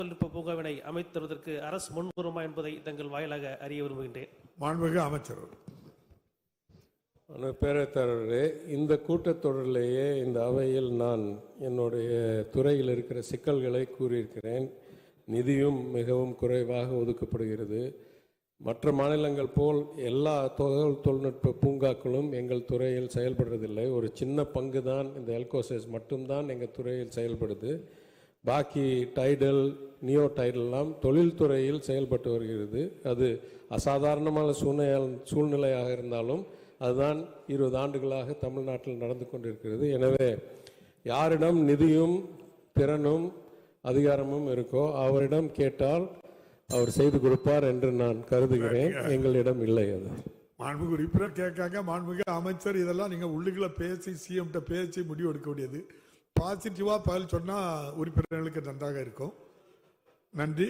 தொழில்நுட்ப பூங்காவினை அமைத்து தருவதற்கு அரசு முன்வருமா என்பதை தங்கள் வாயிலாக அறிய விரும்புகின்றேன். மாண்புமிகு அமைச்சர். பேரவைத்தாளர்களே, இந்த கூட்டத்தொடரிலேயே இந்த அவையில் நான் என்னுடைய துறையில் இருக்கிற சிக்கல்களை கூறியிருக்கிறேன். நிதியும் மிகவும் குறைவாக ஒதுக்கப்படுகிறது. மற்ற மாநிலங்கள் போல் எல்லா தொழில்நுட்ப பூங்காக்களும் எங்கள் துறையில் செயல்படுறதில்லை. ஒரு சின்ன பங்கு தான் இந்த எல்கோசஸ் மட்டும்தான் எங்கள் துறையில் செயல்படுது. பாக்கி டைடல், நியோ டைடல்லாம் தொழில்துறையில் செயல்பட்டு வருகிறது. அது அசாதாரணமான சூழ்நிலையாக இருந்தாலும் அதுதான் 20 ஆண்டுகளாக தமிழ்நாட்டில் நடந்து கொண்டிருக்கிறது. எனவே யாரிடம் நிதியும் திறனும் அதிகாரமும் இருக்கோ அவரிடம் கேட்டால் அவர் செய்து கொடுப்பார் என்று நான் கருதுகிறேன். எங்களிடம் இல்லை. அது மாண்புமிகு உறுப்பினர் கேட்காங்க. மாண்புமிகு அமைச்சர், இதெல்லாம் நீங்க உள்ளுக்குள்ள பேசி சிஎம் பேசி முடிவு எடுக்க வேண்டியது. பாசிட்டிவா பதில் சொன்னா உறுப்பினர்களுக்கு நன்றாக இருக்கும். நன்றி.